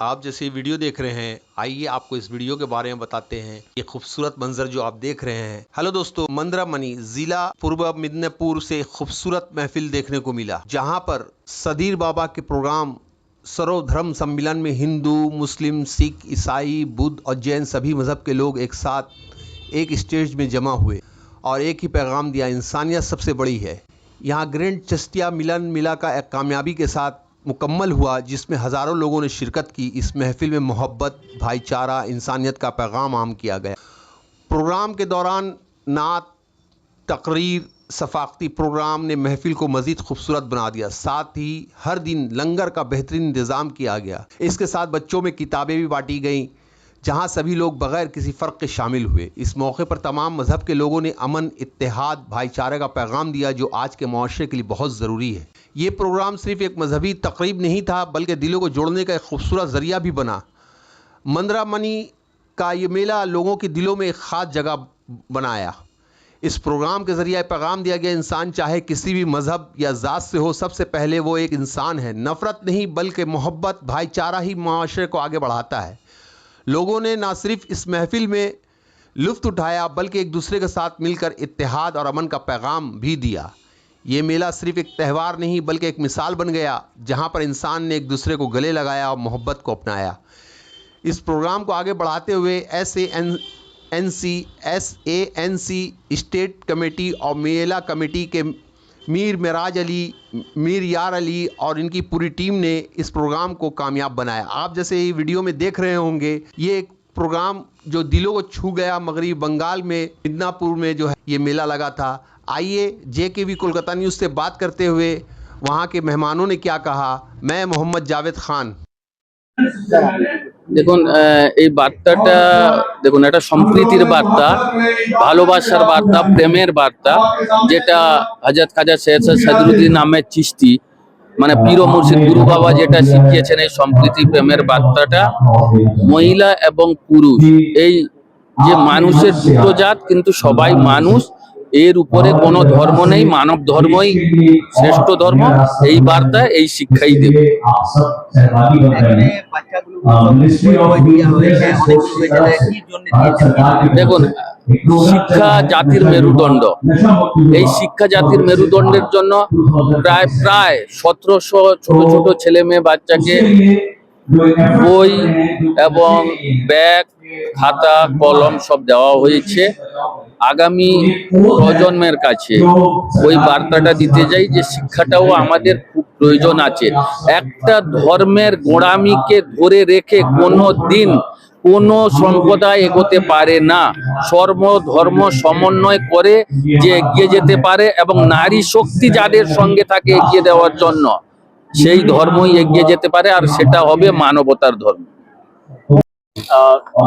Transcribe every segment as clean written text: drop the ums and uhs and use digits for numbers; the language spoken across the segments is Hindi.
आप जैसे वीडियो देख रहे हैं, आइए आपको इस वीडियो के बारे में बताते हैं। ये खूबसूरत मंजर जो आप देख रहे हैं। हेलो दोस्तों, मंद्रामनी जिला पूर्व मिदनापुर से खूबसूरत महफिल देखने को मिला, जहां पर सदीर बाबा के प्रोग्राम सर्वधर्म सम्मेलन में हिंदू, मुस्लिम, सिख, ईसाई, बुद्ध और जैन सभी मजहब के लोग एक साथ एक स्टेज में जमा हुए और एक ही पैगाम दिया, इंसानियत सबसे बड़ी है। यहाँ ग्रैंड चिश्तिया मिलन मिला का एक कामयाबी के साथ मुकम्मल हुआ, जिसमें हज़ारों लोगों ने शिरकत की। इस महफिल में मोहब्बत, भाईचारा, इंसानियत का पैगाम आम किया गया। प्रोग्राम के दौरान नात, तकरीर, सफाकती प्रोग्राम ने महफिल को मज़ीद खूबसूरत बना दिया। साथ ही हर दिन लंगर का बेहतरीन इंतज़ाम किया गया। इसके साथ बच्चों में किताबें भी बांटी गईं, जहां सभी लोग बगैर किसी फ़र्क के शामिल हुए। इस मौके पर तमाम मज़हब के लोगों ने अमन, इत्तेहाद, भाईचारे का पैगाम दिया, जो आज के मुआशरे के लिए बहुत ज़रूरी है। ये प्रोग्राम सिर्फ एक मजहबी तकरीब नहीं था, बल्कि दिलों को जोड़ने का एक खूबसूरत ज़रिया भी बना। मंद्रामनी का ये मेला लोगों के दिलों में एक ख़ास जगह बनाया। इस प्रोग्राम के ज़रिए पैगाम दिया गया, इंसान चाहे किसी भी मज़हब या ज़ात से हो, सबसे पहले वो एक इंसान है। नफ़रत नहीं, बल्कि मोहब्बत, भाईचारा ही मुआशरे को आगे बढ़ाता है। लोगों ने ना सिर्फ इस महफिल में लुत्फ़ उठाया, बल्कि एक दूसरे के साथ मिलकर इत्तेहाद और अमन का पैगाम भी दिया। ये मेला सिर्फ एक त्यौहार नहीं, बल्कि एक मिसाल बन गया, जहां पर इंसान ने एक दूसरे को गले लगाया और मोहब्बत को अपनाया। इस प्रोग्राम को आगे बढ़ाते हुए SANC स्टेट कमेटी और मेला कमेटी के मीर मेराज अली, मीर यार अली और इनकी पूरी टीम ने इस प्रोग्राम को कामयाब बनाया। आप जैसे ये वीडियो में देख रहे होंगे, ये एक प्रोग्राम जो दिलों को छू गया। मगरबी बंगाल में मिदनापुर में जो है ये मेला लगा था। आइए JKV कोलकाता न्यूज़ से बात करते हुए वहाँ के मेहमानों ने क्या कहा। मैं मोहम्मद जावेद खान। দেখুন এই বার্তাটা দেখুন, এটা সম্প্রীতির বার্তা, ভালোবাসার বার্তা, প্রেমের বার্তা, যেটা হযরত খাজা সৈয়দ সাদরুদ্দিন আহমেদ চিশতি মানে পীর ও মুর্শিদ গুরু বাবা যেটা শিখিয়েছেন, এই সম্প্রীতি প্রেমের বার্তাটা মহিলা এবং পুরুষ, এই যে মানুষের দুটো জাত কিন্তু সবাই মানুষ, এর উপরে কোনো ধর্ম নেই, মানব ধর্মই শ্রেষ্ঠ ধর্ম, এই বার্তা এই শিক্ষাই দেবে। দেখুন, শিক্ষা জাতির মেরুদণ্ড, এই শিক্ষা জাতির মেরুদণ্ডের জন্য প্রায় 1700 ছোট ছোট ছেলে মেয়ে বাচ্চাকে বই এবং ব্যাগ, খাতা, কলম সব দেওয়া হয়েছে। আগামী প্রজন্মের কাছে ওই বার্তাটা দিতে যাই যে শিক্ষাটাও আমাদের খুব প্রয়োজন আছে। একটা ধর্মের গোঁড়ামিকে ধরে রেখে কোনো দিন কোনো সম্প্রদায় এগোতে পারে না। সর্বধর্ম সমন্বয় করে যে এগিয়ে যেতে পারে এবং নারী শক্তি যাদের সঙ্গে থাকে এগিয়ে দেওয়ার জন্য, সেই ধর্মই এগিয়ে যেতে পারে, আর সেটা হবে মানবতার ধর্ম।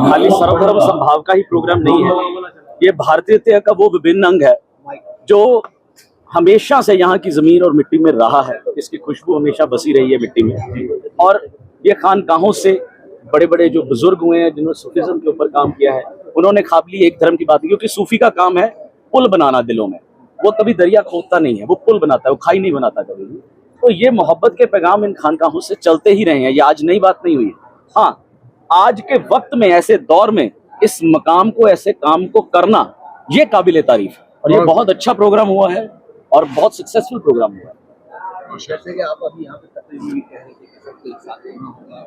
खाली सर्वधर्म समभाव का ही प्रोग्राम नहीं है, ये भारतीयता का वो विभिन्न अंग है जो हमेशा से यहाँ की जमीन और मिट्टी में रहा है। इसकी खुशबू हमेशा बसी रही है मिट्टी में। और ये खानकाहों से बड़े बड़े जो बुजुर्ग हुए हैं जिन्होंने सूफीज्म के ऊपर काम किया है, उन्होंने खाली एक धर्म की बात की, क्योंकि सूफी का काम है पुल बनाना दिलों में। वो कभी दरिया खोदता नहीं है, वो पुल बनाता है, वो खाई नहीं बनाता कभी भी। तो ये मोहब्बत के पैगाम इन खानकाहों से चलते ही रहे हैं, ये आज नई बात नहीं हुई है। हाँ, आज के वक्त में, ऐसे दौर में इस मकाम को, ऐसे काम को करना, ये काबिले तारीफ है। और ये बहुत अच्छा प्रोग्राम हुआ है और बहुत सक्सेसफुल प्रोग्राम हुआ है। जैसे कि आप अभी यहाँ पे तकरीर भी कह रहे थे कि सबके साथ रहना होगा,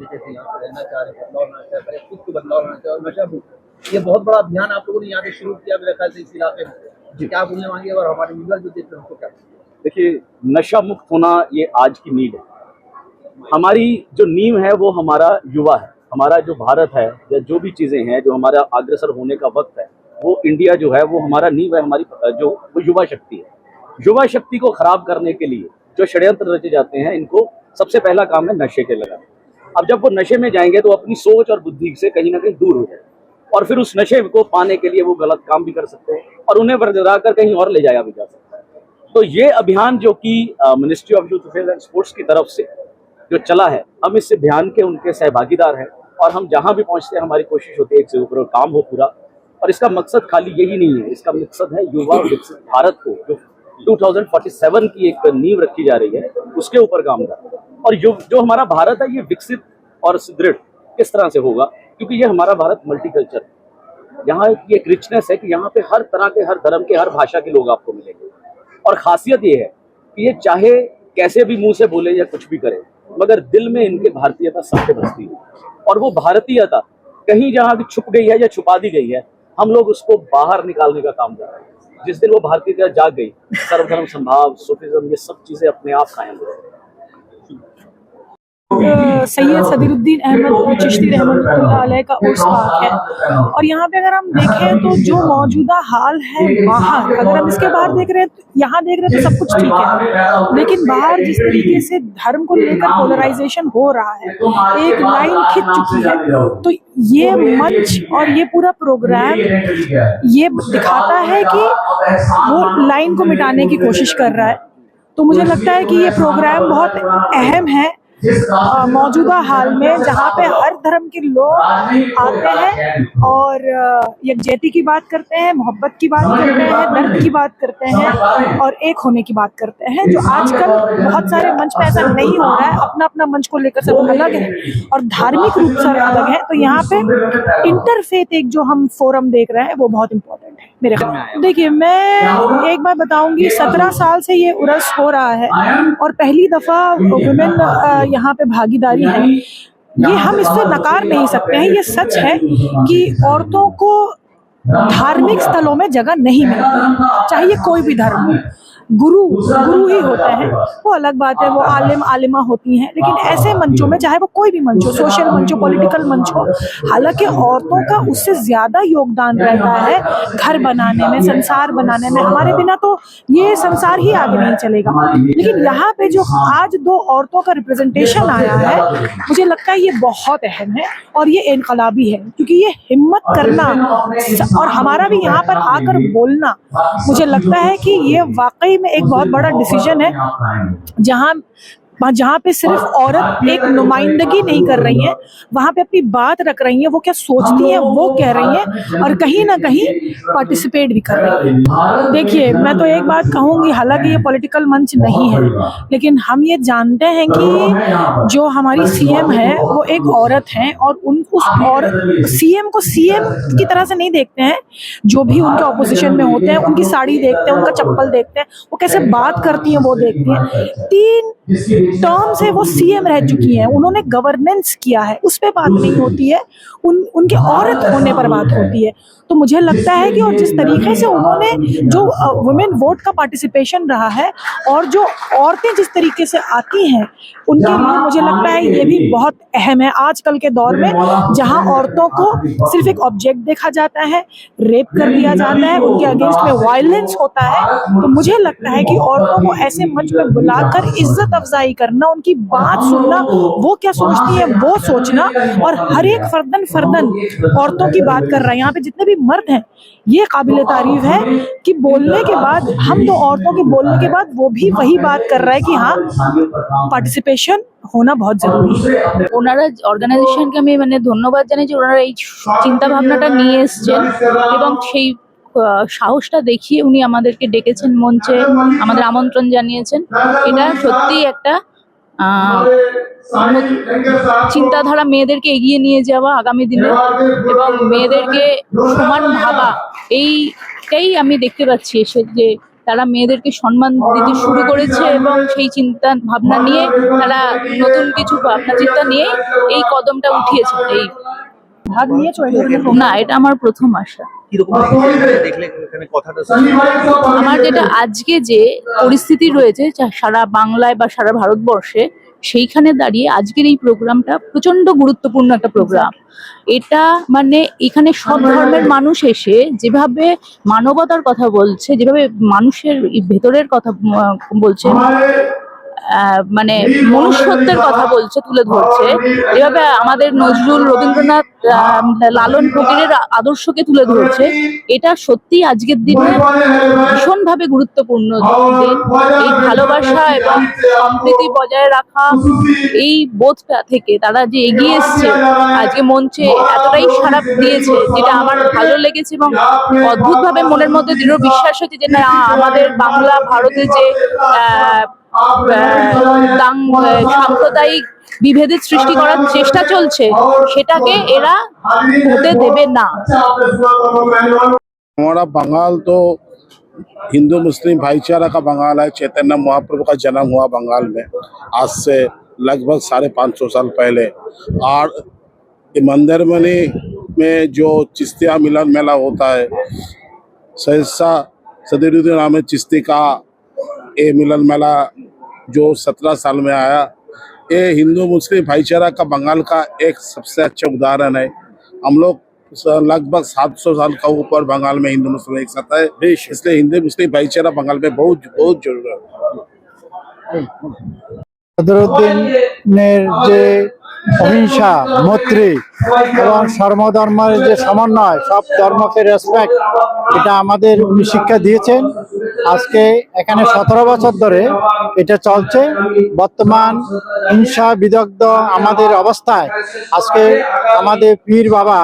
जैसे यहाँ पे रहना चाह रहे, बदलाव होना चाह रहे, खुद को बदलाव होना चाह रहे, नशा मुक्त, ये बहुत बड़ा अभियान आप लोगों ने यहाँ पे शुरू किया मेरे ख्याल से इस इलाके में। क्या बोलने वाली और हमारे व्यूअर जो देख रहे हैं उनको क्या? देखिए, नशा मुक्त होना ये आज की नीड है। हमारी जो नींव है वो हमारा युवा है, हमारा जो भारत है, या जो भी चीजें हैं जो हमारा अग्रसर होने का वक्त है, वो इंडिया जो है वो हमारा नींव है, हमारी जो वो युवा शक्ति है। युवा शक्ति को खराब करने के लिए जो षड्यंत्र रचे जाते हैं, इनको सबसे पहला काम है नशे के लगाना। अब जब वो नशे में जाएंगे तो अपनी सोच और बुद्धि से कहीं ना कहीं दूर हो जाए, और फिर उस नशे को पाने के लिए वो गलत काम भी कर सकते हैं और उन्हें बरगरा कर कहीं और ले जाया भी जा सकता है। तो ये अभियान जो कि ministry of youth affairs and sports की तरफ से जो चला है, हम इस अभियान के उनके सहभागीदार हैं, और हम जहां भी पहुंचते हैं हमारी कोशिश होती है एक से ऊपर काम हो पूरा। और इसका मकसद खाली यही नहीं है, इसका मकसद है युवा विकसित भारत को, जो 2047 की एक नींव रखी जा रही है, उसके ऊपर काम करना। और जो हमारा भारत है, ये विकसित और सुदृढ़ किस तरह से होगा, क्योंकि ये हमारा भारत मल्टीकल्चर, यहाँ की एक रिचनेस है कि यहाँ पे हर तरह के, हर धर्म के, हर भाषा के लोग आपको मिलेंगे। और खासियत ये है कि ये चाहे कैसे भी मुंह से बोले या कुछ भी करे, मगर दिल में इनके भारतीयता सबसे बसती है। और वो भारतीयता कहीं जहाँ भी छुप गई है या छुपा दी गई है, हम लोग उसको बाहर निकालने का काम कर रहे हैं। जिस दिन वो भारतीयता जाग गई, सर्वधर्म संभाव, सूफिज्म, ये सब चीजें अपने आप कायम हो गई। सैयद सदरुद्दीन अहमद चिश्ती रहमतुल्लाह अलैह का उर्स पाक है। और यहाँ पे अगर हम देखें तो जो मौजूदा हाल है बाहर, अगर हम इसके बाहर देख रहे हैं, यहाँ देख रहे हैं तो सब कुछ ठीक है, लेकिन बाहर जिस तरीके से धर्म को लेकर पोलराइजेशन हो रहा है, एक लाइन खिंच चुकी है, तो ये मंच और ये पूरा प्रोग्राम ये दिखाता है कि वो लाइन को मिटाने की कोशिश कर रहा है। तो मुझे लगता है कि ये प्रोग्राम बहुत अहम है मौजूदा हाल में, जहाँ पे हर धर्म के लोग आते हैं और यकजहती की बात करते हैं, मोहब्बत की बात करते हैं, दर्द की बात करते हैं और एक होने की बात करते हैं, जो आजकल बहुत सारे मंच पे ऐसा नहीं हो रहा है। अपना अपना मंच को लेकर सब अलग है और धार्मिक रूप से अलग है। तो यहाँ पे इंटरफेथ एक जो हम फोरम देख रहे हैं वो बहुत इम्पोर्टेंट है मेरे ख्याल। देखिए, मैं एक बार बताऊंगी, 17 साल से ये उर्स हो रहा है और पहली दफा वुमेन यहाँ पे भागीदारी है। ये हम इससे नकार नहीं सकते हैं, ये सच है कि औरतों को धार्मिक स्थलों में जगह नहीं मिलती, चाहे ये कोई भी धर्म हो। गुरु ही होते हैं, वो अलग बात है, वो आलिम आलिमा होती हैं, लेकिन ऐसे मंचों में, चाहे वो कोई भी मंच हो, सोशल मंच हो, पॉलिटिकल मंच हो, हालांकि औरतों का उससे ज्यादा योगदान रहता है घर बनाने में, संसार बनाने में। हमारे बिना तो ये संसार ही आगे नहीं चलेगा। लेकिन यहाँ पे जो आज 2 औरतों का रिप्रेजेंटेशन आया है, मुझे लगता है ये बहुत अहम है और ये इनकलाबी है, क्योंकि ये हिम्मत करना और हमारा भी यहाँ पर आकर बोलना, मुझे लगता है कि ये वाकई में एक बहुत बड़ा डिसीजन है। जहाँ पे सिर्फ औरत एक नुमाइंदगी नहीं कर रही है, वहाँ पे अपनी बात रख रही है, वो क्या सोचती है वो कह रही है और कहीं ना कहीं पार्टिसिपेट भी कर रही है। देखिए, मैं तो एक बात कहूँगी, हालांकि ये पॉलिटिकल मंच नहीं है, लेकिन हम ये जानते हैं कि जो हमारी सीएम है वो एक औरत है और सीएम को सीएम की तरह से नहीं देखते हैं। जो भी उनके ऑपोजिशन में होते हैं, उनकी साड़ी देखते हैं, उनका चप्पल देखते हैं, वो कैसे बात करती हैं वो देखते हैं। 3 टर्म से वो सीएम रह चुकी हैं, उन्होंने गवर्नेंस किया है, उस पे बात नहीं होती है, उनके औरत होने पर बात होती है। तो मुझे लगता है कि और जिस तरीके से उन्होंने जो वुमेन वोट का पार्टिसिपेशन रहा है और जो औरतें जिस तरीके से आती हैं, उनके लिए मुझे लगता है ये भी बहुत अहम है आजकल के दौर में, जहां औरतों को सिर्फ एक ऑब्जेक्ट देखा जाता है, रेप कर दिया जाता है, उनके अगेंस्ट में वायलेंस होता है। तो मुझे लगता है कि औरतों को ऐसे मंच में बुलाकर इज्जत अफजाई करना, उनकी बात सुनना, वो क्या सोचती है वो सोचना, और हर एक फर्दन औरतों की बात कर रहा है। यहाँ पे जितने भी मर्द हैं, ये काबिले तारीफ है कि बोलने के बाद, हम 2 औरतों के बोलने के बाद वो भी वही बात कर रहा है कि हाँ, पार्टिसिपेशन होना बहुत जरूरी है। ওনারা অর্গানাইজেশনকে আমি মানে ধন্যবাদ জানাই যে ওনারা এই চিন্তা ভাবনাটা নিয়ে এসেছেন এবং সেই সাহসটা দেখিয়ে উনি আমাদেরকে ডেকেছেন মঞ্চে, আমাদের আমন্ত্রণ জানিয়েছেন। এটা সত্যি একটা চিন্তাধারা মেয়েদেরকে এগিয়ে নিয়ে যাওয়া আগামী দিনে এবং মেয়েদেরকে সমান ভাবা, এইটাই আমি দেখতে পাচ্ছি এসে যে তারা মেয়েদেরকে সম্মান দিতে শুরু করেছে এবং সেই চিন্তা ভাবনা নিয়ে তারা নতুন কিছু ভাবনা চিন্তা নিয়ে এই কদমটা উঠিয়েছে। এই ভাগ নিয়েছো? না, এটা আমার প্রথম আসা। আমার যেটা আজকে যে পরিস্থিতি রয়েছে সারা বাংলায় বা সারা ভারতবর্ষে, সেইখানে দাঁড়িয়ে আজকের এই প্রোগ্রামটা প্রচন্ড গুরুত্বপূর্ণ একটা প্রোগ্রাম। এটা মানে এখানে সব ধর্মের মানুষ এসে যেভাবে মানবতার কথা বলছে, যেভাবে মানুষের ভেতরের কথা বলছে, মানে মনুষ্যত্বের কথা বলছে, তুলে ধরছে, যেভাবে আমাদের নজরুল, রবীন্দ্রনাথ, লালন ফকিরের আদর্শকে তুলে ধরছে, এটা সত্যি আজকের দিনে ভীষণভাবে গুরুত্বপূর্ণ দিন। এই ভালোবাসা এবং সম্প্রীতি বজায় রাখা, এই বোধটা থেকে তারা যে এগিয়ে এসছে, আজকে মঞ্চে এতটাই সাড়া দিয়েছে, যেটা আমার ভালো লেগেছে এবং অদ্ভুতভাবে মনের মধ্যে দৃঢ় বিশ্বাস হচ্ছে যে না, আমাদের বাংলা ভারতে যে সাম্প্রদায়িক বিভেদের সৃষ্টি করার চেষ্টা চলছে, সেটাকে এরা হতে দেবে না। हमारा बंगाल तो हिंदू मुस्लिम भाईचारा का बंगाल है। चैतन्य महाप्रभु का जन्म हुआ बंगाल में आज से लगभग 550 साल पहले। और मंदिरमणि में जो चिश्तिया मिलन मेला होता है, सहसा सदरुद्दीन अहमद चिश्ती का ये मिलन मेला जो 17 साल में आया, ये हिंदू मुस्लिम भाईचारा का बंगाल का एक सबसे अच्छा उदाहरण है। हम लोग लगभग 700 साल का ऊपर बंगाल में हिंदू मुस्लिम एक साथ है, इसलिए हिंदू मुस्लिम भाईचारा बंगाल में बहुत बहुत जरूरत है। সদরুদ্দিনের যে অহিংসা মৈত্রী এবং সর্বধর্মের যে সমন্বয়, সব ধর্মকে রেসপেক্ট, এটা আমাদের উনি শিক্ষা দিয়েছেন। আজকে এখানে 17 বছর ধরে এটা চলছে। বর্তমান হিংসা বিদগ্ধ আমাদের অবস্থায় আজকে আমাদের পীর বাবা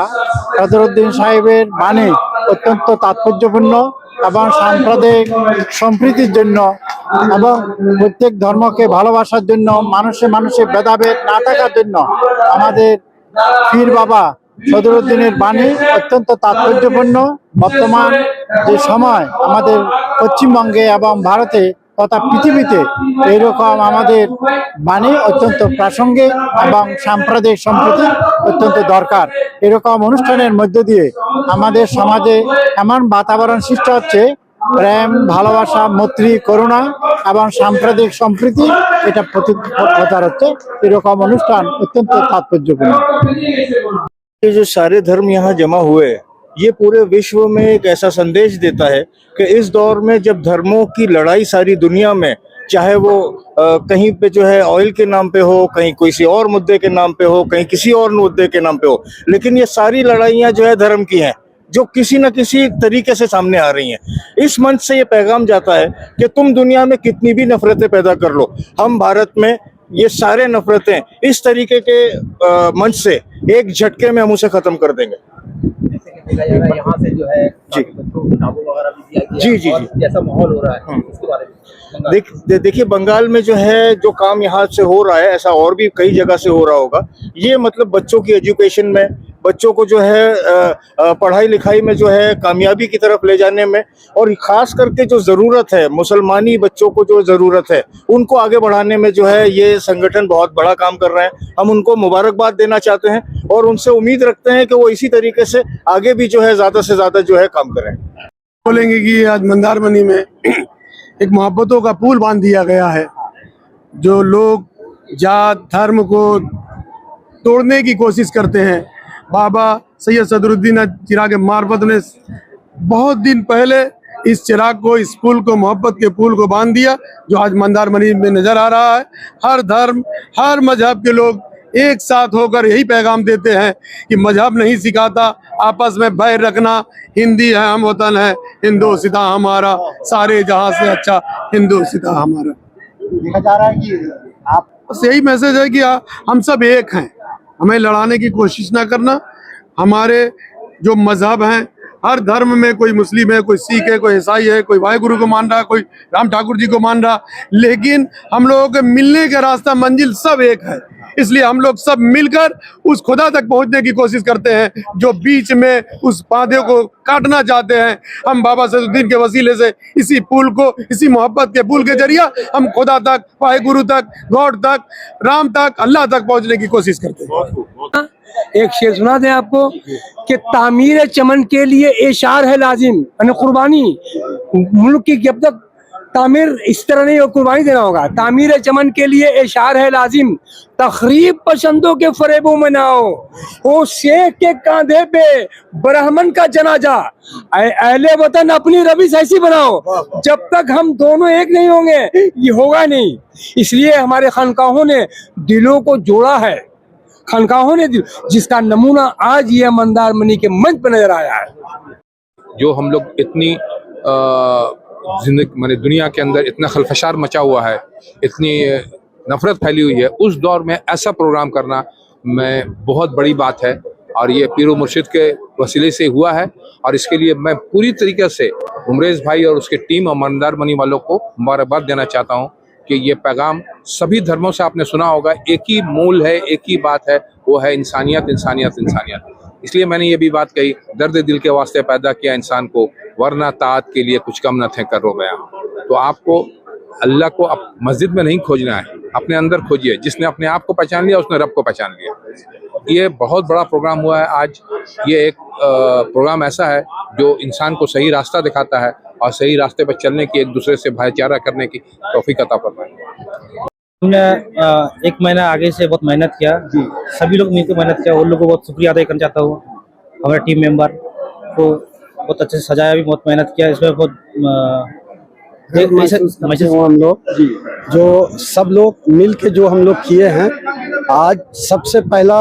সদরুদ্দিন সাহেবের বাণী অত্যন্ত তাৎপর্যপূর্ণ এবং সাম্প্রদায়িক সম্প্রীতির জন্য এবং প্রত্যেক ধর্মকে ভালোবাসার জন্য, মানুষে মানুষে ভেদাভেদ না থাকার জন্য আমাদের পীর বাবা সদরুদ্দিনের বাণী অত্যন্ত তাৎপর্যপূর্ণ। বর্তমান যে সময় আমাদের পশ্চিমবঙ্গে এবং ভারতে তথা পৃথিবীতে এইরকম আমাদের বাণী অত্যন্ত প্রাসঙ্গিক এবং সাম্প্রদায়িক সম্প্রীতি অত্যন্ত দরকার। এরকম অনুষ্ঠানের মধ্য দিয়ে আমাদের সমাজে এমন বাতাবরণ সৃষ্টি হচ্ছে, প্রেম, ভালোবাসা, মৈত্রী, করুণা এবং সাম্প্রদায়িক সম্প্রীতি এটা প্রচার হচ্ছে। এরকম অনুষ্ঠান অত্যন্ত তাৎপর্যপূর্ণ। ये जो सारे धर्म यहाँ जमा हुए, ये पूरे विश्व में एक ऐसा संदेश देता है कि इस दौर में जब धर्मों की लड़ाई सारी दुनिया में, चाहे वो कहीं पे जो है ऑयल के नाम पे हो, कहीं किसी और मुद्दे के नाम पे हो, कहीं किसी और मुद्दे के नाम पे हो, लेकिन ये सारी लड़ाइयाँ जो है धर्म की हैं, जो किसी न किसी तरीके से सामने आ रही हैं। इस मंच से ये पैगाम जाता है कि तुम दुनिया में कितनी भी नफरतें पैदा कर लो, हम भारत में ये सारे नफरतें इस तरीके के मंच से एक झटके में हम उसे खत्म कर देंगे। देखा जा रहा है यहाँ से जो है काफी बच्चों को किताबों वगैरह भी दिया गया जी, और जी। जैसा माहौल हो रहा है इसके बारे में देखिए बंगाल में जो है जो काम यहाँ से हो रहा है, ऐसा और भी कई जगह से हो रहा होगा। ये मतलब बच्चों की एजुकेशन में, बच्चों को जो है पढ़ाई लिखाई में जो है कामयाबी की तरफ ले जाने में, और खास करके जो ज़रूरत है मुसलमानी बच्चों को जो ज़रूरत है उनको आगे बढ़ाने में जो है ये संगठन बहुत बड़ा काम कर रहे हैं। हम उनको मुबारकबाद देना चाहते हैं और उनसे उम्मीद रखते हैं कि वो इसी तरीके से आगे भी जो है ज़्यादा से ज़्यादा जो है काम करें। बोलेंगे कि आज मंदारमनी में एक मोहब्बतों का पुल बांध दिया गया है। जो लोग जात धर्म को तोड़ने की कोशिश करते हैं, बाबा सैयद सदरुद्दीन चिराग मार्फत ने बहुत दिन पहले इस चिराग को, इस पुल को, मोहब्बत के पुल को बांध दिया, जो आज मंदारमनी में नजर आ रहा है। हर धर्म, हर मजहब के लोग एक साथ होकर यही पैगाम देते हैं कि मजहब नहीं सिखाता आपस में बैर रखना, हिंदी है हम वतन है, हिंदू सिता हमारा, सारे जहां से अच्छा हिंदू सिता हमारा। देखा जा रहा है कि आप बस यही मैसेज है कि हम सब एक हैं, हमें लड़ाने की कोशिश ना करना। हमारे जो मजहब हैं, हर धर्म में कोई मुस्लिम है, कोई सिख है, कोई ईसाई है, कोई वाहेगुरु को मान रहा, कोई राम ठाकुर जी को मान रहा, लेकिन हम लोगों के मिलने का रास्ता, मंजिल सब एक है। इसलिए हम लोग सब मिलकर उस खुदा तक पहुंचने की कोशिश करते हैं जो बीच में उस बाधे को काटना चाहते हैं। हम बाबा सदरुद्दीन के वसीले से इसी पुल को, इसी मोहब्बत के पुल के जरिए हम खुदा तक, वाहेगुरु तक, गॉड तक, राम तक, अल्लाह तक पहुंचने की कोशिश करते हैं। एक शेर सुना दें आपको कि तामीर चमन के लिए एशार है लाजिम, यानी कुर्बानी मुल्क की जब तक तामीर इस तरह नहीं हो, कुर्बानी देना होगा। तामीर चमन के लिए एशार है लाजिम, तखरीब पसंदों के फरेबों में ना हो, वो शेख के कांधे पे ब्राह्मण का जनाजा, अहले वतन अपनी रविश ऐसी बनाओ, जब तक हम दोनों एक नहीं होंगे ये होगा नहीं। इसलिए हमारे खानकाहों ने दिलों को जोड़ा है, खानकाहों ने जिसका नमूना आज ये मंदारमनी के मंच पर नजर आया है। जो हम लोग इतनी जिंदगी माने दुनिया के अंदर इतना खलफशार मचा हुआ है, इतनी नफरत फैली हुई है, उस दौर में ऐसा प्रोग्राम करना में बहुत बड़ी बात है। और ये पीरो मुर्शिद के वसीले से हुआ है और इसके लिए मैं पूरी तरीके से उमरेज भाई और उसके टीम और मंदारमनी वालों को मुबारकबाद देना चाहता हूँ। कि ये पैगाम सभी धर्मों से आपने सुना होगा, एक ही मूल है, एक ही बात है, वो है इंसानियत, इंसानियत, इंसानियत। इसलिए मैंने ये भी बात कही, दर्द दिल के वास्ते पैदा किया इंसान को, वरना ताअत के लिए कुछ कम न थे करो बयां। तो आपको अल्लाह को मस्जिद में नहीं खोजना है, अपने अंदर खोजिए। जिसने अपने आप को पहचान लिया उसने रब को पहचान लिया। ये बहुत बड़ा प्रोग्राम हुआ है आज। ये एक प्रोग्राम ऐसा है जो इंसान को सही रास्ता दिखाता है और सही रास्ते पर चलने की, एक दूसरे से भाईचारा करने की तौफीक अता फरमाए। हमने एक महीना आगे से बहुत मेहनत किया, सभी लोग मिलकर मेहनत किया। उन लोगों को बहुत शुक्रिया अदा करना चाहता हूँ। हमारे टीम मेंबर को बहुत अच्छे से सजाया, भी बहुत मेहनत किया इसमें। बहुत हम लोग जो सब लोग मिल के जो हम लोग किए हैं, आज सबसे पहला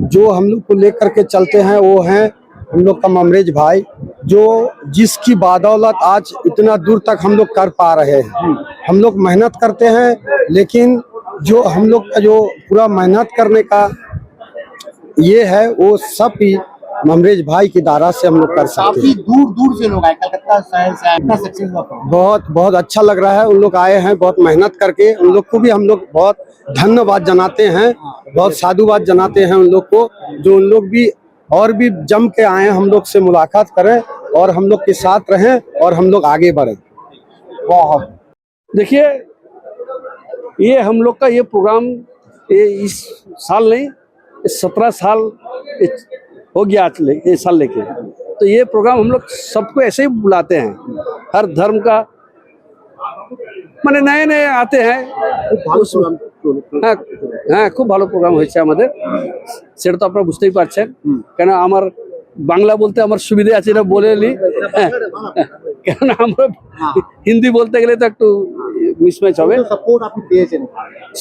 जो हम लोग को लेकर के चलते हैं वो हैं हम लोग का ममरेज भाई, जो जिसकी बदौलत आज इतना दूर तक हम लोग कर पा रहे हैं। हम लोग मेहनत करते हैं, लेकिन जो हम लोग का जो पूरा मेहनत करने का ये है वो सब ही ममरेज भाई की दारा से हम लोग कर सकते हैं। दूर दूर से लोग आए, कलकत्ता शहर से आए, सक्सेस हुआ। बहुत अच्छा लग रहा है। उन लोग आए हैं बहुत मेहनत करके। उन लोग को भी हम लोग बहुत धन्यवाद जनाते हैं, बहुत साधुवाद जनाते हैं उन लोग को, जो उन लोग भी और भी जम के आए, हम लोग से मुलाकात करें और हम लोग के साथ रहें और हम लोग आगे बढ़ें। बहुत देखिए, ये हम लोग का ये प्रोग्राम ये इस साल नहीं, 17 साल हो गया ये साल लेके। तो ये प्रोग्राम हम लोग सबको ऐसे ही बुलाते हैं, हर धर्म का, माने नए नए आते हैं। হ্যাঁ, খুব ভালো প্রোগ্রাম হয়েছে আমাদের, সেটা তো আপনারা বুঝতেই পারছেন। কেন আমার বাংলা বলতে আমার সুবিধা আছে এটা বলে নি, কেন আমরা হিন্দি বলতে গেলে তো একটু মিসম্যাচ হবে। সাপোর্ট আপনি পেয়েছেন?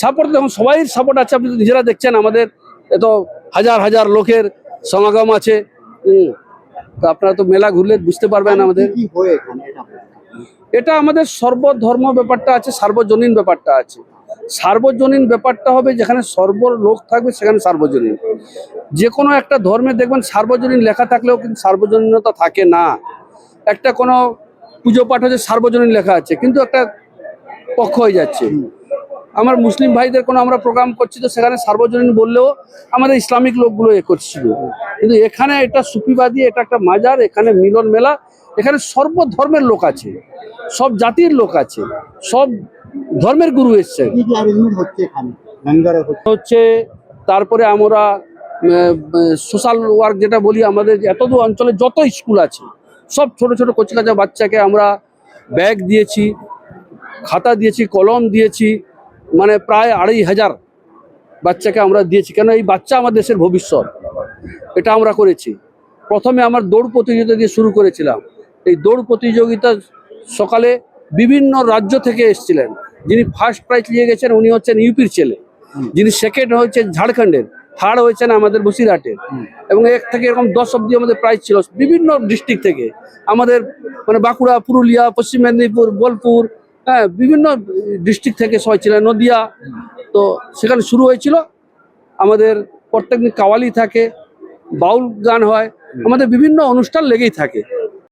সাপোর্ট দেখুন, সবাই সাপোর্ট আছে, আপনি নিজেরা দেখছেন। আমাদের এত হাজার হাজার লোকের সমাগম আছে। তো আপনারা তো মেলা ঘুরলে বুঝতে পারবেন আমাদের কি হয় এখানে। এটা আমাদের সর্বধর্ম ব্যাপারটা আছে, সার্বজনীন ব্যাপারটা আছে। সার্বজনীন ব্যাপারটা হবে যেখানে সর্ব লোক থাকবে সেখানে সার্বজনীন। যে কোনো একটা ধর্মে দেখবেন সার্বজনীন লেখা থাকলেও কিন্তু সার্বজনীনতা থাকে না। একটা কোনো পুজো পাঠ হচ্ছে সার্বজনীন লেখা আছে, কিন্তু একটা পক্ষ হয়ে যাচ্ছে। আমার মুসলিম ভাইদের কোনো আমরা প্রোগ্রাম করছি তো সেখানে সার্বজনীন বললেও আমাদের ইসলামিক লোকগুলো করছিল, কিন্তু এখানে এটা সুফিবাদী, এটা একটা মাজার, এখানে মিলন মেলা, এখানে সর্বধর্মের লোক আছে, সব জাতির লোক আছে, সব ধর্মের গুরু এসছে হচ্ছে। তারপরে আমরা সোশ্যাল ওয়ার্ক যেটা বলি, আমাদের এতদূর অঞ্চলে যত স্কুল আছে সব ছোট ছোট কচিকাচা বাচ্চাকে আমরা ব্যাগ দিয়েছি, খাতা দিয়েছি, কলম দিয়েছি, মানে প্রায় 2500 বাচ্চাকে আমরা দিয়েছি। কেন এই বাচ্চা আমার দেশের ভবিষ্যৎ, এটা আমরা করেছি। প্রথমে আমার দৌড় প্রতিযোগিতা দিয়ে শুরু করেছিলাম। এই দৌড় প্রতিযোগিতা সকালে বিভিন্ন রাজ্য থেকে এসেছিলেন। যিনি ফার্স্ট প্রাইজ নিয়ে গেছেন উনি হচ্ছেন ইউপির ছেলে, যিনি সেকেন্ড হয়েছেন ঝাড়খণ্ডের, থার্ড হয়েছেন আমাদের বসিরহাটের, এবং 1 থেকে এরকম 10 অব্দি আমাদের প্রাইজ ছিল বিভিন্ন ডিস্ট্রিক্ট থেকে। আমাদের মানে বাঁকুড়া, পুরুলিয়া, পশ্চিম মেদিনীপুর, বোলপুর, হ্যাঁ, বিভিন্ন ডিস্ট্রিক্ট থেকে সবাই ছিলেন, নদিয়া। তো সেখানে শুরু হয়েছিল। আমাদের প্রত্যেকদিন কাওয়ালি থাকে, বাউল গান হয়, আমাদের বিভিন্ন অনুষ্ঠান লেগেই থাকে।